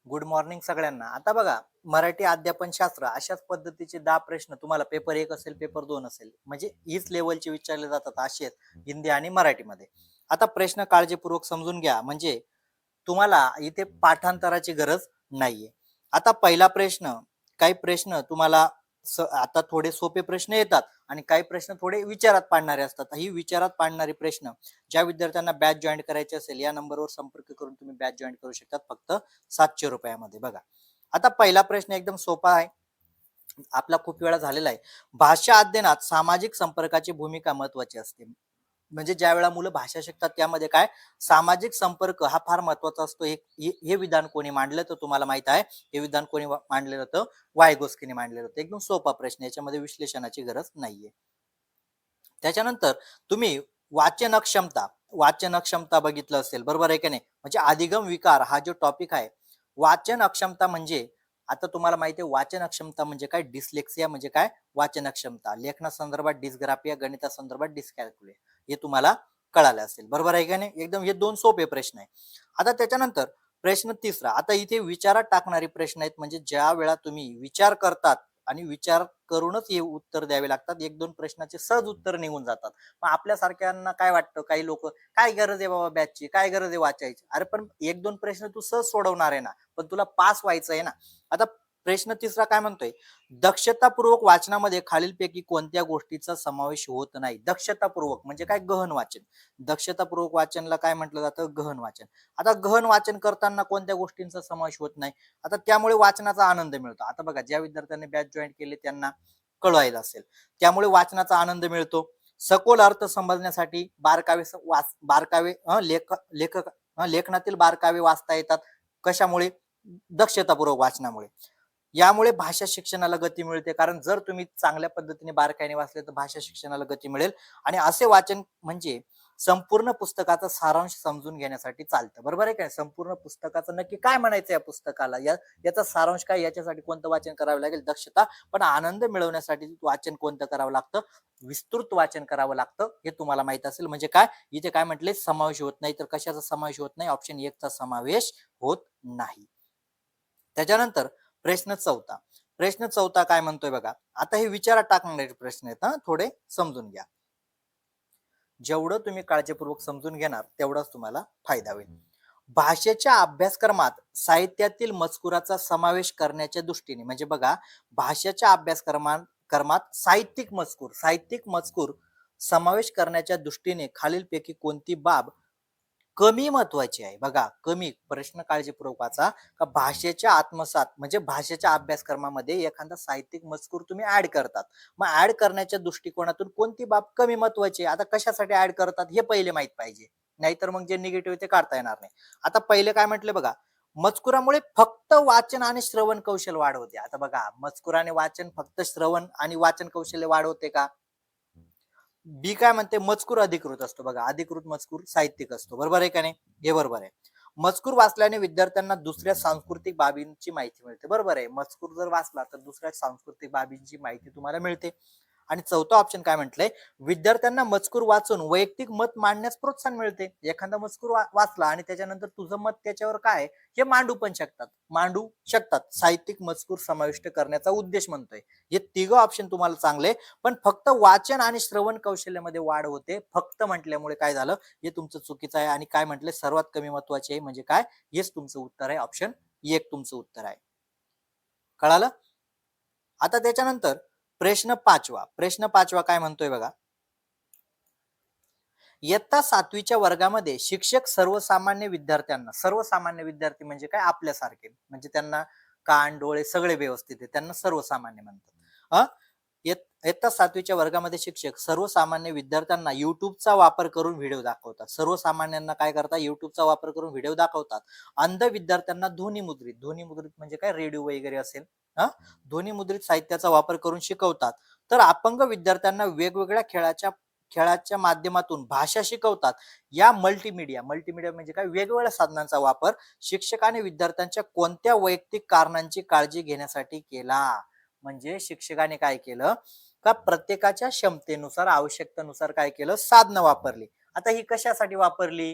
Good morning सगळ्यांना. आता बघा, मराठी अध्यापन शास्त्र अशाच पद्धतीचे 10 प्रश्न तुम्हाला पेपर 1 असेल, पेपर 2 असेल, म्हणजे हीच लेव्हलचे विचारले जातात असे आहेत हिंदी आणि मराठीमध्ये. आता प्रश्न काळजीपूर्वक समजून घ्या, म्हणजे तुम्हाला इथे पाठांतराची गरज नाहीये. आता पहिला प्रश्न, काही प्रश्न तुम्हाला आता थोडे सोपे प्रश्न येतात आणि काही प्रश्न थोडे विचारात पाडणारे असतात. ही विचारात पाडणारे प्रश्न ज्या विद्यार्थ्यांना बॅच जॉईन करायचे असेल, या नंबरवर संपर्क करून तुम्ही बॅच जॉईन करू शकतात फक्त 700 रुपयामध्ये. बघा, आता पहिला प्रश्न एकदम सोपा आहे, आपला खूप वेळा झालेला आहे. भाषा अध्ययनात सामाजिक संपर्काची भूमिका महत्वाची असते. म्हणजे ज्या वेळा मुलं भाषा शिकतात त्यामध्ये काय, सामाजिक संपर्क हा फार महत्वाचा असतो. हे विधान कोणी मांडलं तर तुम्हाला माहित आहे, हे विधान कोणी मांडलेलं होतं, वायगोस्कीने मांडलेलं होतं. एकदम सोपा प्रश्न, याच्यामध्ये विश्लेषणाची गरज नाहीये. त्याच्यानंतर तुम्ही वाचन अक्षमता बघितलं असेल, बरोबर आहे की नाही? म्हणजे अधिगम विकार हा जो टॉपिक आहे, वाचन अक्षमता म्हणजे, आता तुम्हाला माहिती आहे वाचन अक्षमता म्हणजे काय, डिस्लेक्सिया म्हणजे काय, वाचन अक्षमता, लेखनासंदर्भात डिस्ग्राफिया, गणितासंदर्भात डिस्कॅल्क्युलिया, हे तुम्हाला कळालं असेल, बरोबर आहे का नाही? एकदम हे 2 सोपे प्रश्न आहे. आता त्याच्यानंतर प्रश्न तिसरा, आता इथे विचारात टाकणारे प्रश्न आहेत, म्हणजे ज्या वेळा तुम्ही विचार करतात आणि विचार करूनच हे उत्तर द्यावे लागतात. 1-2 प्रश्नाचे सहज उत्तर निघून जातात. मग आपल्यासारख्यांना काय वाटतं, काही लोक, काय गरज आहे बाबा बॅचची, काय गरज आहे वाचायची? अरे पण 1-2 प्रश्न तू सहज सोडवणार आहे ना, पण तुला पास व्हायचं आहे ना. आता प्रश्न तिसरा काय म्हणतोय, दक्षतापूर्वक वाचनामध्ये खालीलपैकी कोणत्या गोष्टीचा समावेश होत नाही? दक्षतापूर्वक म्हणजे काय, गहन वाचन. दक्षतापूर्वक वाचनला काय म्हटलं जातं, गहन वाचन. आता गहन वाचन करताना कोणत्या गोष्टींचा समावेश होत नाही? आता त्यामुळे वाचनाचा आनंद मिळतो. आता बघा, ज्या विद्यार्थ्यांनी बॅच जॉईन केले त्यांना कळवायला असेल, त्यामुळे वाचनाचा आनंद मिळतो. सखोल अर्थ समजण्यासाठी बारकावे लेखनातील बारकावे वाचता येतात. कशामुळे? दक्षतापूर्वक वाचनामुळे. यामुळे भाषा शिक्षणाला गती मिळते, कारण जर तुम्ही चांगल्या पद्धतीने बारकाईने वाचले तर भाषा शिक्षणाला गती मिळेल. आणि असे वाचन म्हणजे संपूर्ण पुस्तकाचा सारांश समजून घेण्यासाठी चालतं, बरोबर आहे काय? संपूर्ण पुस्तकाचं नक्की काय म्हणायचं या पुस्तकाला, याचा सारांश काय, याच्यासाठी कोणतं वाचन करावं लागेल, दक्षता. पण आनंद मिळवण्यासाठी वाचन कोणतं करावं लागतं, विस्तृत वाचन करावं लागतं, हे तुम्हाला माहित असेल. म्हणजे काय, इथे काय म्हटले, समावेश होत नाही, तर कशाचा समावेश होत नाही, ऑप्शन 1 चा समावेश होत नाही. त्याच्यानंतर प्रश्न चौथा काय म्हणतोय बघा, आता हे विचारात टाकणारे प्रश्न आहेत, थोडे समजून घ्या. जेवढं तुम्ही काळजीपूर्वक समजून घेणार तेवढाच तुम्हाला फायदा होईल. भाषेच्या अभ्यासक्रमात साहित्यातील मजकुराचा समावेश करण्याच्या दृष्टीने, म्हणजे बघा, भाषेच्या अभ्यासक्रमात साहित्यिक मजकूर समावेश करण्याच्या दृष्टीने खालीलपैकी कोणती बाब कमी महत्वाची आहे? बघा, कमी, प्रश्न काळजीपूर्वक वाचा. का भाषेच्या आत्मसात म्हणजे भाषेच्या अभ्यासक्रमामध्ये एखादा साहित्यिक मजकूर तुम्ही ऍड करतात, मग ऍड करण्याच्या दृष्टिकोनातून कोणती बाब कमी महत्वाची आहे? आता कशासाठी ऍड करतात हे पहिले माहित पाहिजे, नाहीतर मग जे निगेटिव्ह ते काढता येणार नाही. आता पहिले काय म्हटले बघा, मजकुरामुळे फक्त वाचन आणि श्रवण कौशल्य वाढवते. आता बघा, मजकुराने वाचन फक्त श्रवण आणि वाचन कौशल्य वाढवते का? बी काय म्हणते, मजकूर अधिकृत असतो. बघा, अधिकृत मजकूर साहित्यिक असतो, बरोबर आहे का नाही? हे बरोबर आहे. मजकूर वाचल्याने विद्यार्थ्यांना दुसऱ्या सांस्कृतिक बाबींची माहिती मिळते, बरोबर आहे. मजकूर जर वाचला तर दुसऱ्या सांस्कृतिक बाबींची माहिती तुम्हाला मिळते. आणि चौथा ऑप्शन काय म्हटलंय, विद्यार्थ्यांना मजकूर वाचून वैयक्तिक मत मांडण्यास प्रोत्साहन मिळते. एखादा मजकूर वाचला आणि त्याच्यानंतर तुझं मत त्याच्यावर काय हे मांडू शकतात. साहित्यिक मजकूर समाविष्ट करण्याचा उद्देश म्हणतोय. हे तिघ ऑप्शन तुम्हाला चांगले, पण फक्त वाचन आणि श्रवण कौशल्यामध्ये वाढ होते फक्त म्हटल्यामुळे काय झालं, हे तुमचं चुकीचं आहे. आणि काय म्हटले, सर्वात कमी महत्वाचे आहे म्हणजे काय, हेच तुमचं उत्तर आहे, ऑप्शन 1 तुमचं उत्तर आहे. कळालं? आता त्याच्यानंतर प्रश्न पाचवा काय म्हणतोय बघा, इयत्ता 7वीच्या वर्गामध्ये शिक्षक सर्वसामान्य विद्यार्थी म्हणजे काय, आपल्यासारखे, म्हणजे त्यांना कान डोळे सगळे व्यवस्थित आहे, त्यांना सर्वसामान्य म्हणतात. इयत्ता 7वीच्या वर्गामध्ये शिक्षक सर्वसामान्य विद्यार्थ्यांना युट्यूबचा वापर करून व्हिडिओ दाखवतात. सर्वसामान्यांना काय करतात, युट्यूबचा वापर करून व्हिडिओ दाखवतात. अंध विद्यार्थ्यांना ध्वनिमुद्रित म्हणजे काय, रेडिओ वगैरे असेल, ध्वनिमुद्रित साहित्याचा वापर करून शिकवतात. तर अपंग विद्यार्थ्यांना वेगवेगळ्या खेळाच्या माध्यमातून भाषा शिकवतात. या मल्टीमीडिया म्हणजे काय, वेगवेगळ्या साधनांचा वापर शिक्षकाने विद्यार्थ्यांच्या कोणत्या वैयक्तिक कारणांची काळजी घेण्यासाठी केला? म्हणजे शिक्षकाने काय केलं, का प्रत्येकाच्या क्षमतेनुसार, आवश्यकतेनुसार काय केलं, साधनं वापरली. आता ही कशासाठी वापरली,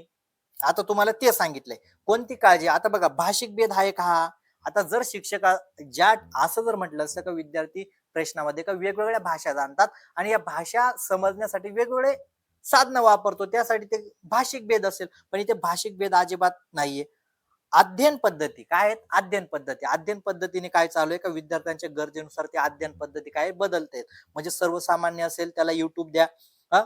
आता तुम्हाला ते सांगितलंय. कोणती काळजी, आता बघा, भाषिक भेद आहे का? आता जर शिक्षका ज्या असं जर म्हटलं असतं का विद्यार्थी प्रश्नामध्ये का वेगवेगळ्या भाषा जाणतात आणि या भाषा समजण्यासाठी वेगवेगळे साधनं वापरतो, त्यासाठी ते भाषिक भेद असेल, पण इथे भाषिक भेद अजिबात नाहीये. अध्ययन पद्धती काय आहेत? अध्ययन पद्धती. अध्ययन पद्धतीने काय चालू आहे का विद्यार्थ्यांच्या गरजेनुसार ते अध्ययन पद्धती काय बदलते. म्हणजे सर्वसामान्य असेल त्याला YouTube द्या. अ,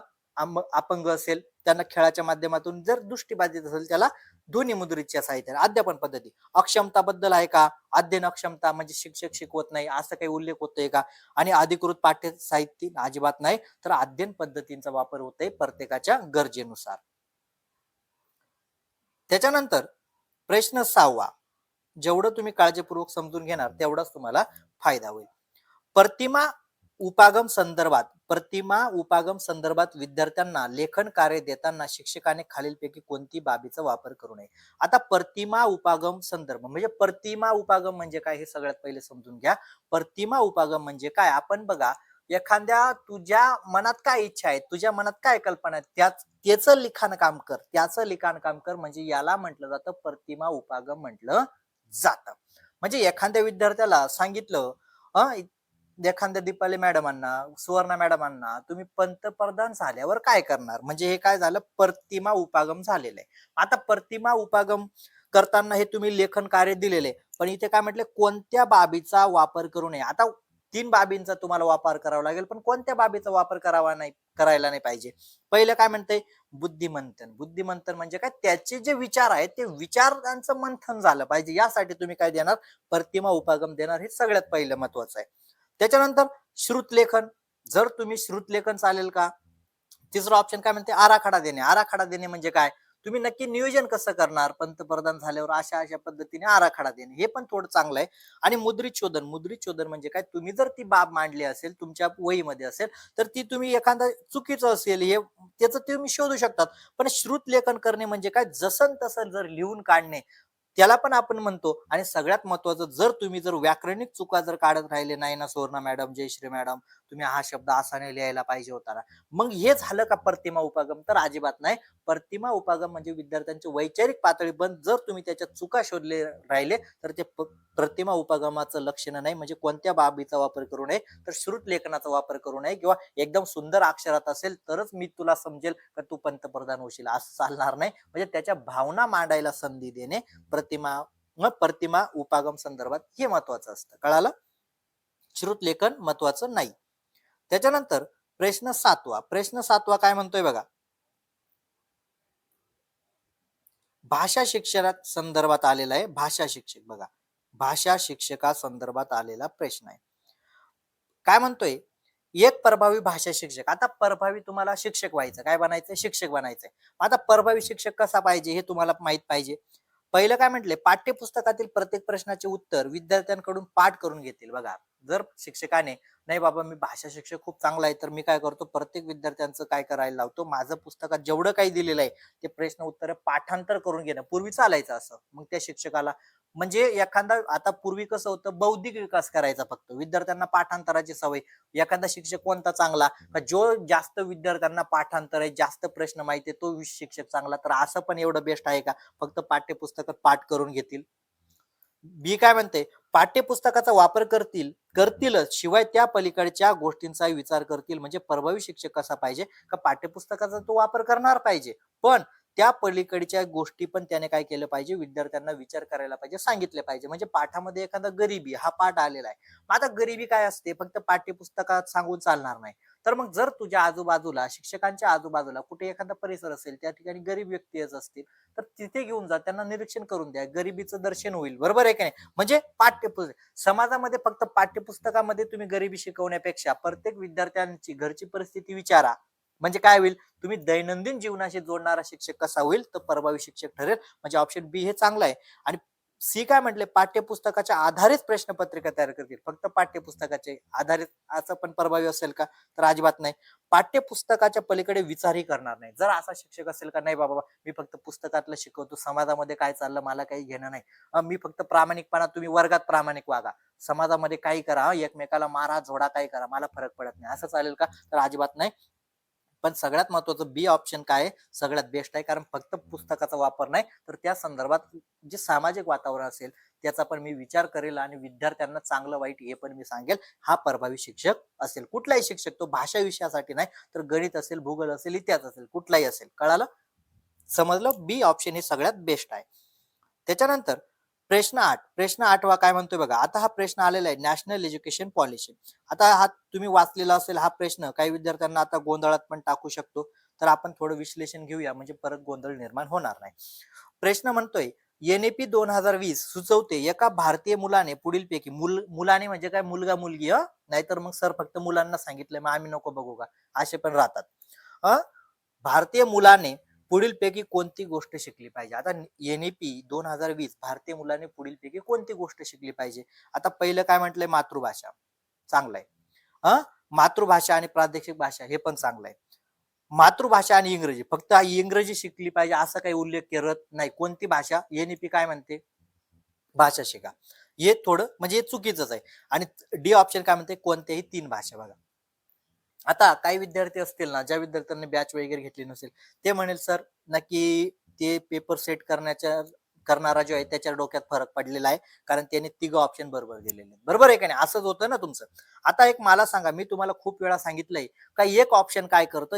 अपंग असेल त्यांना खेळाच्या माध्यमातून, जर दृष्टीबाधित असेल त्याला ध्वनी मुद्रितच्या साहित्य. अध्यापन पद्धती अक्षमता बद्दल आहे का? अध्ययन अक्षमता म्हणजे शिक्षक शिकवत नाही असं काही उल्लेख होतोय का? आणि अधिकृत पाठ्य साहित्य अजिबात नाही. तर अध्ययन पद्धतींचा वापर होतोय प्रत्येकाच्या गरजेनुसार. त्याच्यानंतर प्रश्न 6वा, जेवढं तुम्ही काळजीपूर्वक समजून घेणार तेवढाच तुम्हाला फायदा होईल. प्रतिमा उपागम संदर्भात विद्यार्थ्यांना लेखन कार्य देताना शिक्षकाने खालीलपैकी कोणती बाबीचा वापर करू नये. आता प्रतिमा उपागम संदर्भ म्हणजे प्रतिमा उपागम म्हणजे काय हे सगळ्यात पहिले समजून घ्या. प्रतिमा उपागम म्हणजे काय? आपण बघा, एखाद्या तुझ्या मनात काय इच्छा आहे, तुझ्या मनात काय कल्पना आहे, त्याचं लिखाण काम कर, त्याचं लिखाण काम कर, म्हणजे याला म्हटलं जातं प्रतिमा उपागम म्हटलं जातं. म्हणजे एखाद्या विद्यार्थ्याला सांगितलं, एखाद्या दीपाली मॅडमांना, सुवर्णा मॅडमांना, तुम्ही पंतप्रधान झाल्यावर काय करणार, म्हणजे हे काय झालं, प्रतिमा उपागम झालेलं आहे. आता प्रतिमा उपागम करताना हे तुम्ही लेखन कार्य दिलेले, पण इथे काय म्हटले, कोणत्या बाबीचा वापर करू नये. आता 3 बाबींचा तुम्हाला वापर करावा लागेल, पण कोणत्या बाबीचा वापर करायला नाही पाहिजे. पहिलं काय म्हणतंय, बुद्धिमंथन. बुद्धिमंथन म्हणजे काय, त्याचे जे विचार आहेत ते विचारांचं मंथन झालं पाहिजे, यासाठी तुम्ही काय देणार, प्रतिमा उपागम देणार. हे सगळ्यात पहिलं महत्वाचं आहे. त्याच्यानंतर श्रुतलेखन, जर तुम्ही श्रुतलेखन चालेल का. तिसरं ऑप्शन काय म्हणते, आराखडा देणे. आराखडा देणे म्हणजे काय, तुम्ही नक्की नियोजन कसं करणार, पंतप्रधान झाल्यावर अशा अशा पद्धतीने आराखडा देणे, हे पण थोडं चांगलं आहे. आणि मुद्रित शोधन. मुद्रित शोधन म्हणजे काय, तुम्ही जर ती बाब मांडली असेल तुमच्या वहीमध्ये असेल, तर ती तुम्ही एखादा चुकीचं असेल हे त्याचं तुम्ही शोधू शकतात. पण श्रुत लेखन करणे म्हणजे काय, जसं तसं जर लिहून काढणे, त्याला पण आपण म्हणतो. आणि सगळ्यात महत्वाचं, जर तुम्ही जर व्याकरणिक चुका जर काढत राहिले नाही ना सुवर्णा मॅडम, जयश्री मॅडम, तुम्ही हा शब्द असा नाही लिहायला पाहिजे होता ना, मग हे झालं का प्रतिमा उपागम, तर अजिबात नाही. प्रतिमा उपागम म्हणजे विद्यार्थ्यांची वैचारिक पातळी बंद, जर तुम्ही त्याच्यात चुका शोधले राहिले तर ते प्रतिमा उपागमाचं लक्षण नाही. म्हणजे कोणत्या बाबीचा वापर करू नये, तर श्रुत लेखनाचा वापर करू नये, किंवा एकदम सुंदर अक्षरात असेल तरच मी तुला समजेल का तू पंतप्रधान होशील असं चालणार नाही. म्हणजे त्याच्या भावना मांडायला संधी देणे प्रतिमा उपागम संदर्भात हे महत्वाचं असतं. कळालं. श्रुत लेखन महत्वाचं नाही. त्याच्यानंतर प्रश्न सातवा काय म्हणतोय बघा, भाषा शिक्षणात संदर्भात आलेला आहे. भाषा शिक्षक बघा, भाषा शिक्षका संदर्भात आलेला प्रश्न आहे. काय म्हणतोय, एक प्रभावी भाषा शिक्षक. आता प्रभावी तुम्हाला शिक्षक व्हायचं, काय बनायचंय, शिक्षक बनायचंय. आता प्रभावी शिक्षक कसा पाहिजे हे तुम्हाला माहित पाहिजे. पहिलं काय म्हटले, पाठ्यपुस्तकातील प्रत्येक प्रश्नाचे उत्तर विद्यार्थ्यांकडून पाठ करून घेतील. बघा, जर शिक्षकाने, नाही बाबा मी भाषा शिक्षक खूप चांगला आहे, तर मी काय करतो, प्रत्येक विद्यार्थ्यांचं काय करायला लावतो, माझं पुस्तकात जेवढं काही दिलेलं आहे ते प्रश्न उत्तर पाठांतर करून घेणं. पूर्वी चालायचं असं, मग त्या शिक्षकाला, म्हणजे एखादा, आता पूर्वी कसं होतं, बौद्धिक विकास करायचा फक्त, विद्यार्थ्यांना पाठांतराची सवय. एखादा शिक्षक कोणता चांगला, का जो जास्त विद्यार्थ्यांना पाठांतर आहे, जास्त प्रश्न माहिती आहे, तो शिक्षक चांगला. तर असं पण एवढं बेस्ट आहे का, फक्त पाठ्यपुस्तकात पाठ करून घेतील. बी काय म्हणते, पाठ्यपुस्तकाचा वापर करतीलच, शिवाय त्या पलीकडच्या गोष्टींचा विचार करतील. म्हणजे प्रभावी शिक्षक कसा पाहिजे, का पाठ्यपुस्तकाचा तो वापर करणार पाहिजे, पण त्या पलीकडच्या गोष्टी पण त्याने काय केलं पाहिजे, विद्यार्थ्यांना विचार करायला पाहिजे, सांगितले पाहिजे. म्हणजे पाठामध्ये एखादा गरिबी हा पाठ आलेला आहे, आता गरिबी काय असते, फक्त पाठ्यपुस्तकात सांगून चालणार नाही. तर मग जर तुझ्या आजूबाजूला, शिक्षकांच्या आजूबाजूला कुठे एखादा परिसर असेल, त्या ठिकाणी गरीब व्यक्ती असतील, तर तिथे घेऊन जा, त्यांना निरीक्षण करून द्या, गरिबीचं दर्शन होईल. बरोबर आहे की नाही. म्हणजे समाजामध्ये फक्त पाठ्यपुस्तकामध्ये तुम्ही गरिबी शिकवण्यापेक्षा प्रत्येक विद्यार्थ्यांची घरची परिस्थिती विचारा. म्हणजे काय होईल, तुम्ही दैनंदिन जीवनाशी जोडणारा शिक्षक कसा होईल, तर प्रभावी शिक्षक ठरेल. म्हणजे ऑप्शन बी हे चांगलं आहे. आणि सी काय म्हटले, पाठ्यपुस्तकाच्या आधारित प्रश्नपत्रिका तयार करतील. फक्त पाठ्यपुस्तकाचे आधारित असं पण प्रभावी असेल का, तर अजिबात नाही. पाठ्यपुस्तकाच्या पलीकडे विचारही करणार नाही. जर असा शिक्षक असेल का, नाही बाबा मी फक्त पुस्तकातलं शिकवतो, समाजामध्ये काय चाललं मला काही घेणं नाही, मी फक्त प्रामाणिकपणा, तुम्ही वर्गात प्रामाणिक वागा, समाजामध्ये काही करा, एकमेकाला मारा झोडा काही करा, मला फरक पडत नाही, असं चालेल का, तर अजिबात नाही. पण सगळ्यात महत्वाचं बी ऑप्शन काय आहे, सगळ्यात बेस्ट आहे. कारण फक्त पुस्तकाचा वापर नाही, तर त्या संदर्भात जे सामाजिक वातावरण असेल त्याचा पण मी विचार करेल आणि विद्यार्थ्यांना चांगलं वाईट हे पण मी सांगेल. हा प्रभावी शिक्षक असेल. कुठलाही शिक्षक, तो भाषा विषयासाठी नाही तर गणित असेल, भूगोल असेल, इतिहास असेल, कुठलाही असेल. कळालं? समजलं? बी ऑप्शन हे सगळ्यात बेस्ट आहे. त्याच्यानंतर प्रश्न 8वा काय म्हणतोय बघा. आता हा प्रश्न आलेला आहे नॅशनल एज्युकेशन पॉलिसी. आता हा तुम्ही वाचलेला असेल हा प्रश्न, काही विद्यार्थ्यांना आता गोंधळात पण टाकू शकतो. तर आपण थोडं विश्लेषण घेऊया म्हणजे परत गोंधळ निर्माण होणार नाही. प्रश्न म्हणतोय NEP 2020 सुचवते एका भारतीय मुलाने पुढीलपैकी मुलाने म्हणजे काय, मुलगा मुलगी, नाहीतर मग सर फक्त मुलांना सांगितलंय मग आम्ही नको बघू का, असे पण राहतात. भारतीय मुलाने पुढीलपैकी कोणती गोष्ट शिकली पाहिजे. आता NEP 2020 भारतीय मुलाने पुढीलपैकी कोणती गोष्ट शिकली पाहिजे. आता पहिलं काय म्हटलंय, मातृभाषा, चांगलं आहे. मातृभाषा आणि प्रादेशिक भाषा हे पण चांगलं आहे. मातृभाषा आणि इंग्रजी, फक्त इंग्रजी शिकली पाहिजे असं काही उल्लेख करत नाही. कोणती भाषा, NEP काय म्हणते, भाषा शिका. हे थोडं म्हणजे चुकीचंच आहे. आणि डी ऑप्शन काय म्हणते, कोणत्याही 3 भाषा. बघा आता काही विद्यार्थी असतील ना, ज्या विद्यार्थ्यांनी बॅच वगैरे घेतली नसेल, ते म्हणेल सर नक्की ते पेपर सेट करणारा जो आहे त्याच्या डोक्यात फरक पडलेला आहे, कारण त्याने 3 ऑप्शन बरोबर दिलेले. बरोबर आहे का नाही? असंच होतं ना तुमचं. आता एक मला सांगा, मी तुम्हाला खूप वेळा सांगितलंय का एक ऑप्शन काय करतं,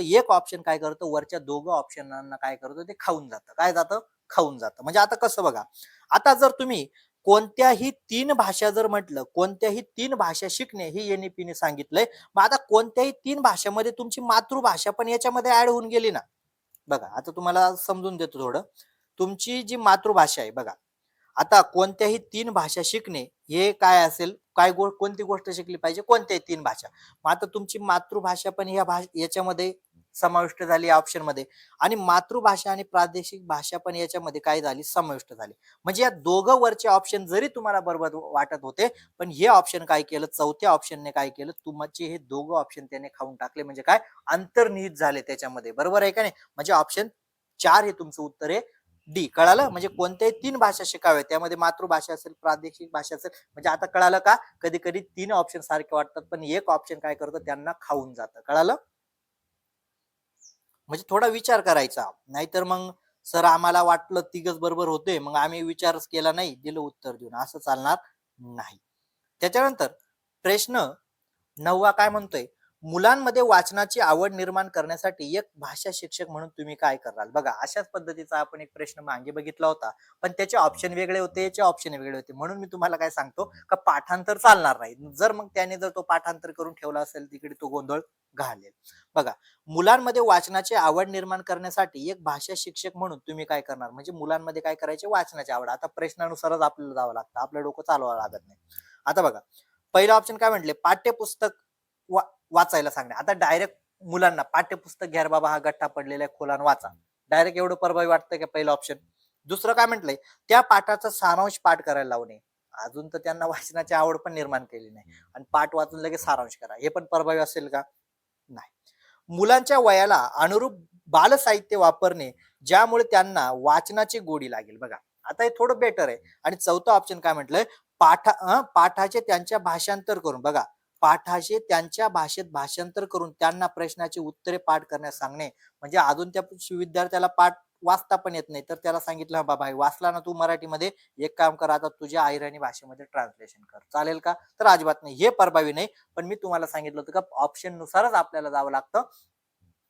वरच्या 2 ऑप्शनांना काय करतं, ते खाऊन जातं. काय जातं? खाऊन जातं. म्हणजे आता कसं बघा, आता जर तुम्ही कोणत्याही 3 भाषा जर म्हटलं, कोणत्याही 3 भाषा शिकणे हे NEP ने सांगितलंय. मग आता कोणत्याही 3 भाषेमध्ये तुमची मातृभाषा पण याच्यामध्ये ऍड होऊन गेली ना. बघा आता तुम्हाला समजून देतो थोडं. तुमची जी मातृभाषा आहे बघा, आता कोणत्याही 3 भाषा शिकणे हे काय असेल, कोणती गोष्ट शिकली पाहिजे, कोणत्याही 3 भाषा. मग आता तुमची मातृभाषा पण याच्यामध्ये समाविष्ट झाली ऑप्शन मध्ये, आणि मातृभाषा आणि प्रादेशिक भाषा पण याच्यामध्ये काय झाली, समाविष्ट झाली. म्हणजे या दोघं वरचे ऑप्शन जरी तुम्हाला बरोबर वाटत होते, पण हे ऑप्शन काय केलं, चौथ्या ऑप्शनने काय केलं, तुमचे हे दोघं ऑप्शन त्याने खाऊन टाकले. म्हणजे काय, अंतर्निहित झाले त्याच्यामध्ये. बरोबर आहे का नाही? म्हणजे ऑप्शन 4 हे तुमचं उत्तर आहे डी. कळालं? म्हणजे कोणत्याही 3 भाषा शिकाव्या, त्यामध्ये मातृभाषा असेल, प्रादेशिक भाषा असेल. म्हणजे आता कळालं का, कधी कधी 3 ऑप्शन सारखे वाटतात पण एक ऑप्शन काय करतं, त्यांना खाऊन जातं. कळालं? म्हणजे थोडा विचार करायचा. नाहीतर मग सर आम्हाला वाटलं 3च बरोबर होते, मग आम्ही विचारच केला नाही, दिलं उत्तर देऊन, असं चालणार नाही. त्याच्यानंतर प्रश्न 9वा काय म्हणतोय, मुलांमध्ये वाचनाची आवड निर्माण करण्यासाठी एक भाषा शिक्षक म्हणून तुम्ही काय कराल. बघा अशाच पद्धतीचा आपण एक प्रश्न मागे बघितला होता, पण त्याचे ऑप्शन वेगळे होते, याचे ऑप्शन वेगळे होते. म्हणून मी तुम्हाला काय सांगतो का, पाठांतर चालणार नाही. जर मग त्याने जर तो पाठांतर करून ठेवला असेल, तिकडे तो गोंधळ घालेल. बघा, मुलांमध्ये वाचनाची आवड निर्माण करण्यासाठी एक भाषा शिक्षक म्हणून तुम्ही काय करणार. म्हणजे मुलांमध्ये काय करायचे, वाचनाची आवड. आता प्रश्नानुसारच आपल्याला जावं लागतं, आपलं डोकं चालवावं लागत नाही. आता बघा पहिला ऑप्शन काय म्हटले, पाठ्यपुस्तक वाचायला सांगणे. आता डायरेक्ट मुलांना पाठ्यपुस्तक घ्या बाबा, हा गठ्ठा पडलेला आहे, खोलान वाचा. डायरेक्ट एवढं प्रभावी वाटतं का पहिलं ऑप्शन. दुसरं काय म्हटलंय, त्या पाठाचा सारांश पाठ करायला लावणे. अजून तर त्यांना वाचनाची आवड पण निर्माण केली नाही, आणि पाठ वाचून लगेच सारांश करा, हे पण प्रभावी असेल का? नाही. मुलांच्या वयाला अनुरूप बालसाहित्य वापरणे, ज्यामुळे त्यांना वाचनाची गोडी लागेल. बघा आता हे थोडं बेटर आहे. आणि चौथा ऑप्शन काय म्हटलंय, पाठाचे त्यांच्या भाषांतर करून, बघा पाठाचे त्यांच्या भाषेत भाषांतर करून त्यांना प्रश्नाची उत्तरे पाठ करण्यास सांगणे. म्हणजे अजून त्या विद्यार्थ्याला पाठ वाचता पण येत नाही, तर त्याला सांगितलं बाबा वाचला ना तू मराठीमध्ये, एक काम कर आता तुझ्या अहिराणी भाषेमध्ये ट्रान्सलेशन कर. चालेल का? तर अजिबात नाही, हे प्रभावी नाही. पण मी तुम्हाला सांगितलं होतं का ऑप्शन नुसारच आपल्याला जावं लागतं.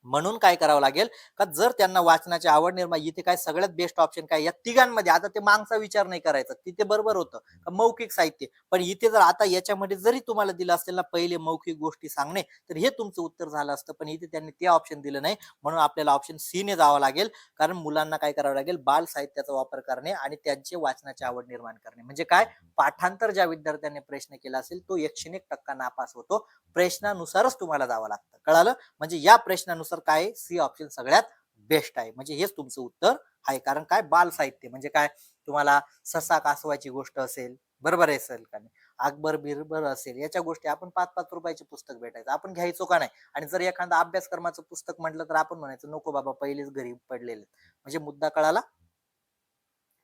म्हणून काय करावं लागेल का, जर त्यांना वाचनाची आवड निर्माण, इथे काय सगळ्यात बेस्ट ऑप्शन काय, या तिघांमध्ये आता ते मागचा विचार नाही करायचा, तिथे बरोबर होतं का मौखिक साहित्य. पण इथे जर आता याच्यामध्ये जरी तुम्हाला दिलं असेल ना पहिले मौखिक गोष्टी सांगणे, तर हे तुमचं उत्तर झालं असतं. पण इथे त्यांनी ते ऑप्शन दिलं नाही, म्हणून आपल्याला ऑप्शन सी ने जावं लागेल. कारण मुलांना काय करावं लागेल, बाल साहित्याचा वापर करणे आणि त्यांची वाचनाची आवड निर्माण करणे. म्हणजे काय, पाठांतर ज्या विद्यार्थ्यांनी प्रश्न केला असेल तो 101% नापास होतो. प्रश्नानुसारच तुम्हाला जावं लागतं. कळालं? म्हणजे या प्रश्नानुसार काय, सी ऑप्शन सगळ्यात बेस्ट आहे. म्हणजे हेच तुमचं उत्तर आहे. कारण काय, बाल साहित्य म्हणजे काय, तुम्हाला ससा कासवाची गोष्ट असेल, बरोबर असेल का नाही, अकबर बिरबर असेल, याच्या गोष्टी आपण 5-5 रुपयाचे पुस्तक भेटायचं, आपण घ्यायचो का नाही. आणि जर एखादं अभ्यासक्रमाचं पुस्तक म्हटलं तर आपण म्हणायचं नको बाबा, पहिलेच घरी पडलेले. म्हणजे मुद्दा कळाला.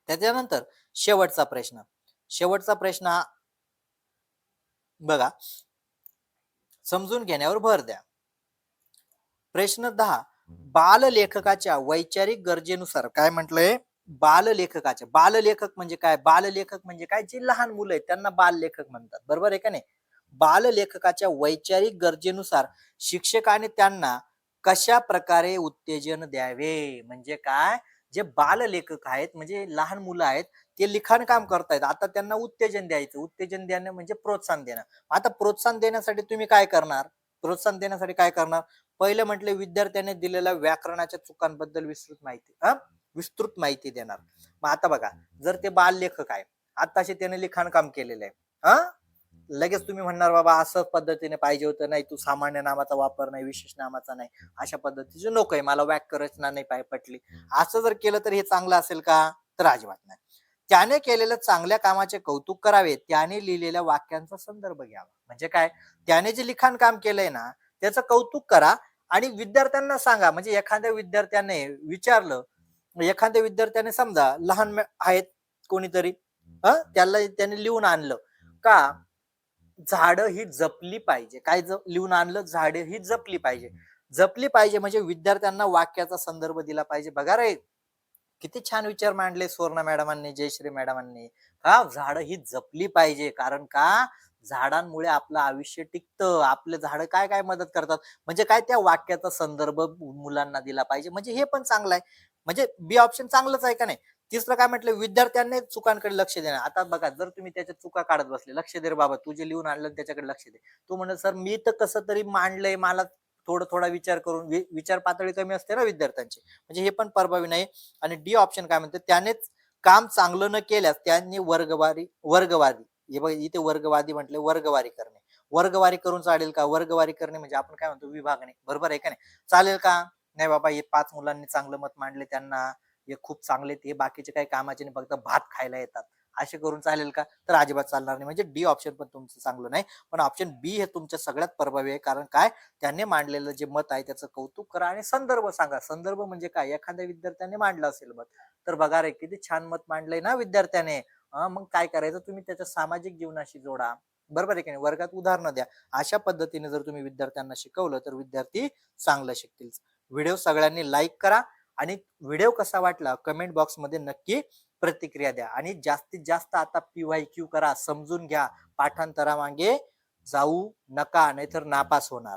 त्याच्यानंतर शेवटचा प्रश्न बघा, समजून घेण्यावर भर द्या. प्रश्न 10, बाल लेखकाच्या वैचारिक गरजेनुसार काय म्हटलंय, बाललेखक म्हणजे काय? बाललेखक म्हणजे काय? जे लहान मुलं आहेत त्यांना बाललेखक म्हणतात. बरोबर आहे का नाही? बाललेखकाच्या वैचारिक गरजेनुसार शिक्षकाने त्यांना कशा प्रकारे उत्तेजन द्यावे? म्हणजे काय? जे बाललेखक आहेत म्हणजे लहान मुलं आहेत, ते लिखाण काम करतायत. आता त्यांना उत्तेजन द्यायचं. उत्तेजन देणं म्हणजे प्रोत्साहन देणं. आता प्रोत्साहन देण्यासाठी तुम्ही काय करणार? प्रोत्साहन देण्यासाठी काय करणार? पहिलं म्हटलं विद्यार्थ्याने दिलेल्या व्याकरणाच्या चुकांबद्दल विस्तृत माहिती देणार. मग आता बघा, जर ते बाललेखक आहे, आताशे त्याने लिखाण काम केलेलं आहे. हां? लगेच तुम्ही म्हणणार बाबा असं पद्धतीने पाहिजे होतं, नाही तू सामान्य नामाचा वापर नाही, विशेष नामाचा नाही, अशा पद्धतीचे नकोय, मला वाक्य रचना नाही पटली. असं जर केलं तर हे चांगलं असेल का? तर अजिबात नाही. त्याने केलेल्या चांगल्या कामाचे कौतुक करावे, त्याने लिहिलेल्या वाक्यांचा संदर्भ घ्यावा. म्हणजे काय? त्याने जे लिखाण काम केलंय ना, त्याचं कौतुक करा आणि विद्यार्थ्यांना सांगा. म्हणजे एखाद्या विद्यार्थ्याने विचारलं, एखाद्या विद्यार्थ्याने समजा लहान आहेत कोणीतरी, त्याला त्याने लिहून आणलं का झाडं ही जपली पाहिजे. काय लिहून आणलं? झाडं ही जपली पाहिजे. जपली पाहिजे म्हणजे विद्यार्थ्यांना वाक्याचा संदर्भ दिला पाहिजे. बघा रे, किती छान विचार मांडले सुवर्णा मॅडमांनी, जयश्री मॅडमांनी. का झाडं ही जपली पाहिजे. कारण का झाडांमुळे आपलं आयुष्य टिकतं. आपले झाडं काय-काय मदत करतात. म्हणजे काय त्या वाक्याचा संदर्भ मुलांना दिला पाहिजे. म्हणजे हे पण चांगलं आहे. म्हणजे बी ऑप्शन चांगलंच आहे का नाही? तिसरं काय म्हटलं विद्यार्थ्यांनी चुकांकडे लक्ष देणं. आता बघा जर तुम्ही त्याच्या चुका काढत बसले, लक्ष दे रे बाबा, तू जे लिहून आणलं त्याच्याकडे लक्ष दे. तो म्हणेल सर मी तर कसं तरी मांडलंय, मला थोडा विचार करून विचार पातळी कमी असते ना विद्यार्थ्यांची. म्हणजे हे पण प्रभावी नाही. आणि डी ऑप्शन काय म्हणते त्यानेच काम चांगलं न केल्यास त्यांनी वर्गवादी हे बघ इथे वर्गवादी म्हटले वर्गवारी करणे. वर्गवारी करून चालेल का? वर्गवारी करणे म्हणजे आपण काय म्हणतो विभागणे. बरोबर आहे का नाही? चालेल का? नाही बाबा हे 5 मुलांनी चांगलं मत मांडले त्यांना हे खूप चांगले हे बाकीचे काही कामाचे नाही फक्त भात खायला येतात. असे करून चालेल का? तर अजिबात चालणार नाही. म्हणजे डी ऑप्शन पण तुमचं चांगलं नाही. पण ऑप्शन बी हे तुमच्या सगळ्यात प्रभावी आहे. कारण काय? त्यांनी मांडलेलं जे मत आहे त्याचं कौतुक करा आणि संदर्भ सांगा. संदर्भ म्हणजे काय? एखाद्या विद्यार्थ्याने मांडलं असेल मत, तर बघा रे किती छान मत मांडलंय ना विद्यार्थ्याने. मग काय करायचं तुम्ही त्याच्या सामाजिक जीवनाशी जोडा. बरोबर आहे की नाही? वर्गात उदाहरणं द्या. अशा पद्धतीने जर तुम्ही विद्यार्थ्यांना शिकवलं तर विद्यार्थी चांगलं शिकतील. व्हिडिओ सगळ्यांनी लाईक करा आणि व्हिडिओ कसा वाटला कमेंट बॉक्समध्ये नक्की प्रतिक्रिया द्या आणि जास्तीत जास्त आता PYQ करा, समजून घ्या. पाठांतरामागे जाऊ नका, नाहीतर नापास होणार.